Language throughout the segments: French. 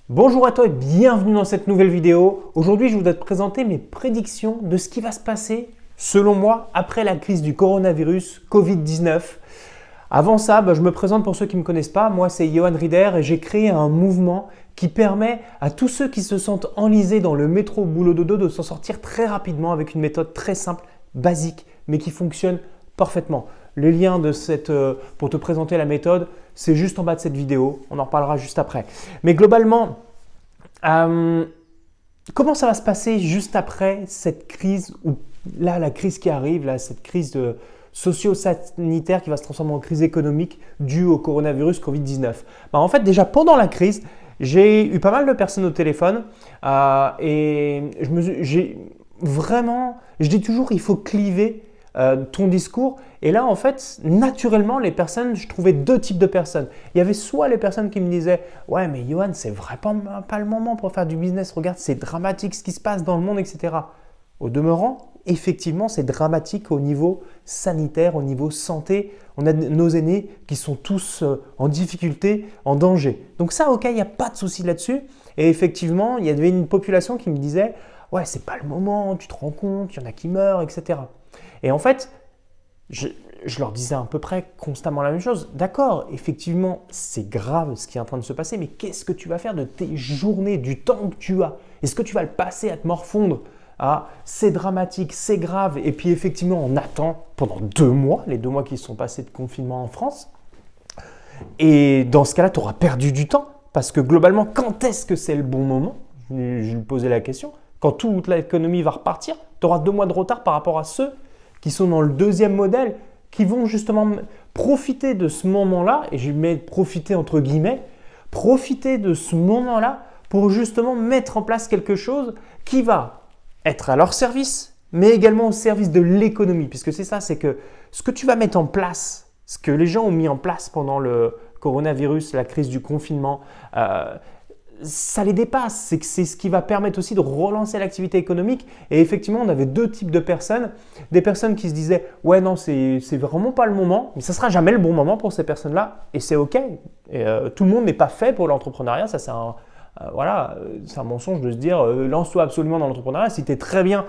Bonjour à toi et bienvenue dans cette nouvelle vidéo. Aujourd'hui, je voudrais te présenter mes prédictions de ce qui va se passer, selon moi, après la crise du coronavirus Covid-19. Avant ça, je me présente pour ceux qui ne me connaissent pas. Moi, c'est Johan Rieder et j'ai créé un mouvement qui permet à tous ceux qui se sentent enlisés dans le métro boulot dodo de s'en sortir très rapidement avec une méthode très simple, basique, mais qui fonctionne parfaitement. Les liens pour te présenter la méthode, c'est juste en bas de cette vidéo. On en reparlera juste après. Mais globalement, comment ça va se passer juste après cette crise ou là, la crise qui arrive, là, cette crise socio-sanitaire qui va se transformer en crise économique due au coronavirus Covid-19? En fait, déjà pendant la crise, j'ai eu pas mal de personnes au téléphone et je dis toujours il faut cliver ton discours. Et là, en fait, naturellement, les personnes, je trouvais deux types de personnes. Il y avait soit les personnes qui me disaient « Ouais, mais Johan, c'est vraiment pas le moment pour faire du business. Regarde, c'est dramatique ce qui se passe dans le monde, etc. » Au demeurant, effectivement, c'est dramatique au niveau sanitaire, au niveau santé. On a nos aînés qui sont tous en difficulté, en danger. Donc ça, ok, il n'y a pas de souci là-dessus. Et effectivement, il y avait une population qui me disait « Ouais, c'est pas le moment, tu te rends compte, il y en a qui meurent, etc. » Et en fait, je leur disais à peu près constamment la même chose. D'accord, effectivement, c'est grave ce qui est en train de se passer, mais qu'est-ce que tu vas faire de tes journées, du temps que tu as? Est-ce que tu vas le passer à te morfondre? C'est dramatique, c'est grave. Et puis effectivement, on attend pendant 2 mois, les 2 mois qui sont passés de confinement en France. Et dans ce cas-là, tu auras perdu du temps. Parce que globalement, quand est-ce que c'est le bon moment? Je lui posais la question. Quand toute l'économie va repartir, tu auras 2 mois de retard par rapport à ceux qui sont dans le deuxième modèle, qui vont justement profiter de ce moment-là, et je mets profiter entre guillemets, profiter de ce moment-là pour justement mettre en place quelque chose qui va être à leur service, mais également au service de l'économie. Puisque c'est ça, c'est que ce que tu vas mettre en place, ce que les gens ont mis en place pendant le coronavirus, la crise du confinement, ça les dépasse. C'est ce qui va permettre aussi de relancer l'activité économique. Et effectivement, on avait 2 types de personnes. Des personnes qui se disaient « Ouais, non, c'est vraiment pas le moment. » Mais ça ne sera jamais le bon moment pour ces personnes-là. Et c'est OK. Et, tout le monde n'est pas fait pour l'entrepreneuriat. Ça, c'est un mensonge de se dire lance-toi absolument dans l'entrepreneuriat. Si tu es très bien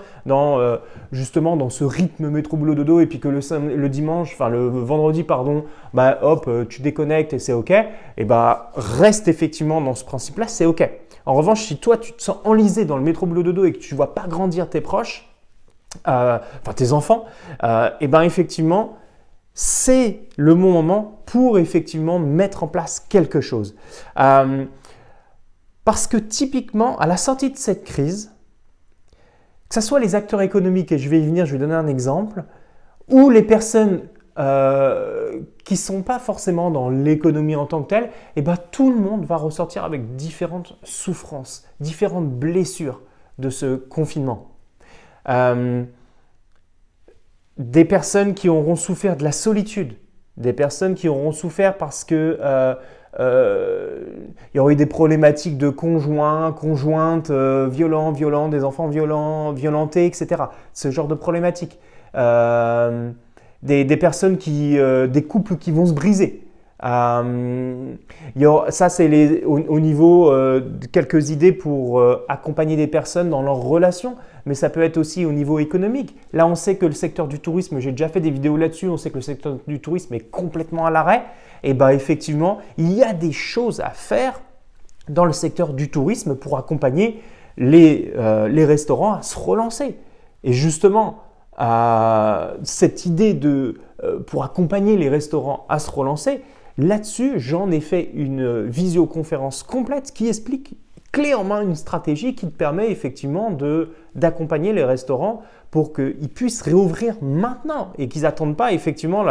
justement dans ce rythme métro boulot dodo et puis que le dimanche, enfin le vendredi, pardon, hop, tu déconnectes et c'est OK, et reste effectivement dans ce principe-là, c'est OK. En revanche, si toi tu te sens enlisé dans le métro boulot dodo et que tu ne vois pas grandir tes proches, tes enfants, effectivement, c'est le bon moment pour effectivement mettre en place quelque chose. Parce que typiquement, à la sortie de cette crise, que ce soit les acteurs économiques, et je vais y venir, je vais donner un exemple, ou les personnes qui ne sont pas forcément dans l'économie en tant que telle, tout le monde va ressortir avec différentes souffrances, différentes blessures de ce confinement. Des personnes qui auront souffert de la solitude, des personnes qui auront souffert parce que il y aurait eu des problématiques de conjoints, conjointes, violents, des enfants violents, violentés, etc. Ce genre de problématiques. Des personnes des couples qui vont se briser. Ça, c'est au niveau de quelques idées pour accompagner des personnes dans leurs relations, mais ça peut être aussi au niveau économique. Là, on sait que le secteur du tourisme, j'ai déjà fait des vidéos là-dessus, on sait que le secteur du tourisme est complètement à l'arrêt. Et effectivement, il y a des choses à faire dans le secteur du tourisme pour accompagner les restaurants à se relancer. Et justement, cette idée pour accompagner les restaurants à se relancer, là-dessus, j'en ai fait une visioconférence complète qui explique clé en main une stratégie qui te permet effectivement d'accompagner les restaurants pour qu'ils puissent réouvrir maintenant et qu'ils n'attendent pas effectivement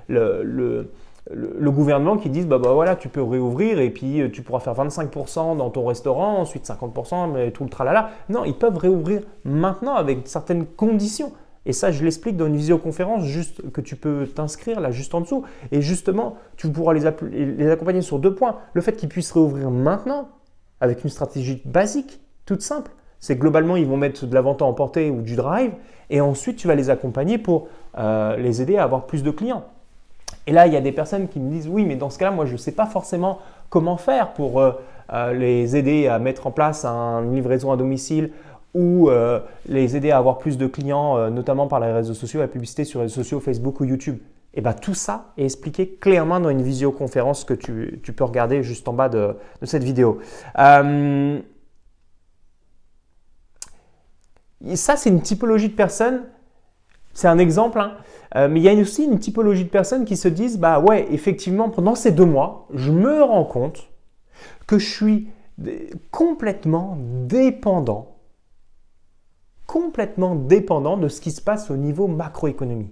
le gouvernement qui dise voilà, tu peux réouvrir et puis tu pourras faire 25% dans ton restaurant, ensuite 50%, mais tout le tralala. Non, ils peuvent réouvrir maintenant avec certaines conditions. Et ça, je l'explique dans une visioconférence juste que tu peux t'inscrire là juste en dessous. Et justement, tu pourras les accompagner sur 2 points. Le fait qu'ils puissent réouvrir maintenant avec une stratégie basique, toute simple. C'est globalement, ils vont mettre de la vente à emporter ou du drive. Et ensuite, tu vas les accompagner pour les aider à avoir plus de clients. Et là, il y a des personnes qui me disent « Oui, mais dans ce cas-là, moi, je ne sais pas forcément comment faire pour les aider à mettre en place une livraison à domicile ou les aider à avoir plus de clients, notamment par les réseaux sociaux, la publicité sur les réseaux sociaux, Facebook ou YouTube. Et bien tout ça est expliqué clairement dans une visioconférence que tu peux regarder juste en bas de cette vidéo. Et ça, c'est une typologie de personnes, c'est un exemple, hein, mais il y a aussi une typologie de personnes qui se disent, bah ouais, effectivement, pendant ces 2 mois, je me rends compte que je suis complètement dépendant de ce qui se passe au niveau macroéconomie.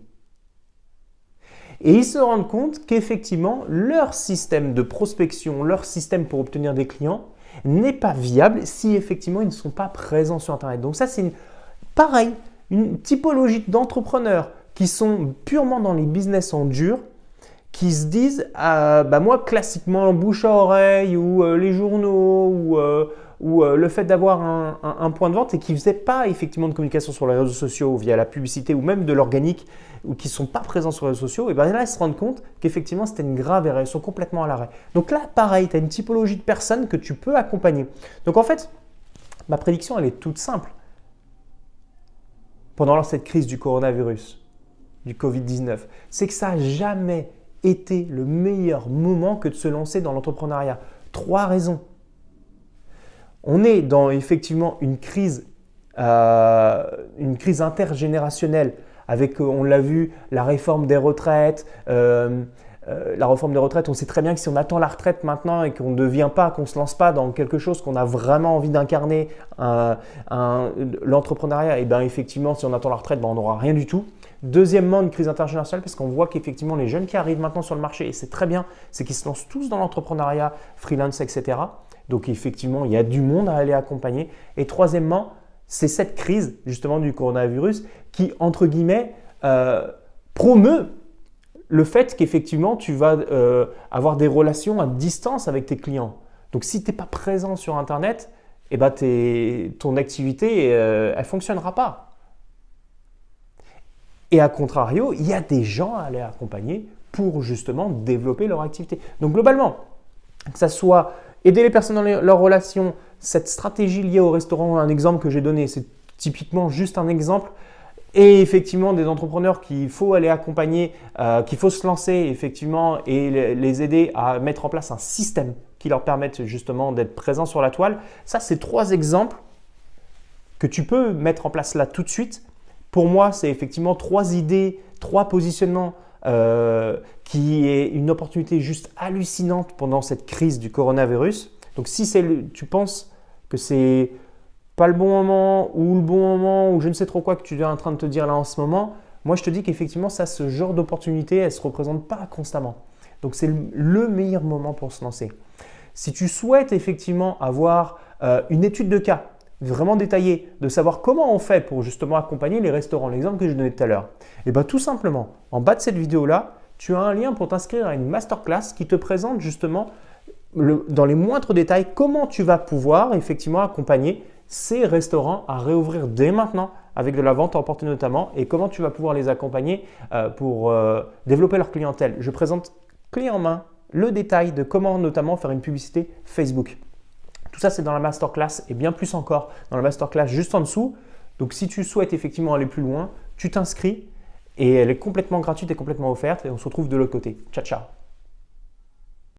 Et ils se rendent compte qu'effectivement, leur système de prospection, leur système pour obtenir des clients n'est pas viable si effectivement ils ne sont pas présents sur Internet. Donc ça, c'est pareil, une typologie d'entrepreneurs qui sont purement dans les business en dur, qui se disent moi classiquement bouche à oreille ou les journaux ou le fait d'avoir un point de vente et qui ne faisaient pas effectivement de communication sur les réseaux sociaux via la publicité ou même de l'organique ou qui ne sont pas présents sur les réseaux sociaux, et bien là ils se rendent compte qu'effectivement c'était une grave erreur, ils sont complètement à l'arrêt. Donc là pareil, tu as une typologie de personnes que tu peux accompagner. Donc en fait, ma prédiction elle est toute simple. Pendant cette crise du coronavirus, du Covid-19, c'est que ça n'a jamais été le meilleur moment que de se lancer dans l'entrepreneuriat. 3 raisons. On est dans effectivement une crise intergénérationnelle avec, on l'a vu, la réforme des retraites. La réforme des retraites, on sait très bien que si on attend la retraite maintenant et qu'on ne se lance pas dans quelque chose qu'on a vraiment envie d'incarner, l'entrepreneuriat, et bien effectivement, si on attend la retraite, on n'aura rien du tout. Deuxièmement, une crise internationale parce qu'on voit qu'effectivement, les jeunes qui arrivent maintenant sur le marché, et c'est très bien, c'est qu'ils se lancent tous dans l'entrepreneuriat, freelance, etc. Donc effectivement, il y a du monde à aller accompagner. Et troisièmement, c'est cette crise justement du coronavirus qui, entre guillemets, promeut le fait qu'effectivement, tu vas avoir des relations à distance avec tes clients. Donc, si tu n'es pas présent sur Internet, eh ben, ton activité, elle ne fonctionnera pas. Et à contrario, il y a des gens à aller accompagner pour justement développer leur activité. Donc, globalement, que ça soit aider les personnes dans leurs relations, cette stratégie liée au restaurant, un exemple que j'ai donné, c'est typiquement juste un exemple. Et effectivement, des entrepreneurs qu'il faut aller accompagner, qu'il faut se lancer effectivement et les aider à mettre en place un système qui leur permette justement d'être présents sur la toile. Ça, c'est 3 exemples que tu peux mettre en place là tout de suite. Pour moi, c'est effectivement 3 idées, 3 positionnements qui est une opportunité juste hallucinante pendant cette crise du coronavirus. Donc, si tu penses que c'est pas le bon moment ou le bon moment ou je ne sais trop quoi que tu es en train de te dire là en ce moment, moi je te dis qu'effectivement ce genre d'opportunité, elle ne se représente pas constamment. Donc c'est le meilleur moment pour se lancer. Si tu souhaites effectivement avoir une étude de cas vraiment détaillée, de savoir comment on fait pour justement accompagner les restaurants, l'exemple que j'ai donné tout à l'heure, et bien tout simplement, en bas de cette vidéo-là, tu as un lien pour t'inscrire à une masterclass qui te présente justement dans les moindres détails comment tu vas pouvoir effectivement accompagner ces restaurants à réouvrir dès maintenant avec de la vente à emporter notamment et comment tu vas pouvoir les accompagner pour développer leur clientèle. Je présente clé en main le détail de comment notamment faire une publicité Facebook. Tout ça, c'est dans la masterclass et bien plus encore dans la masterclass juste en dessous. Donc, si tu souhaites effectivement aller plus loin, tu t'inscris et elle est complètement gratuite et complètement offerte et on se retrouve de l'autre côté. Ciao, ciao!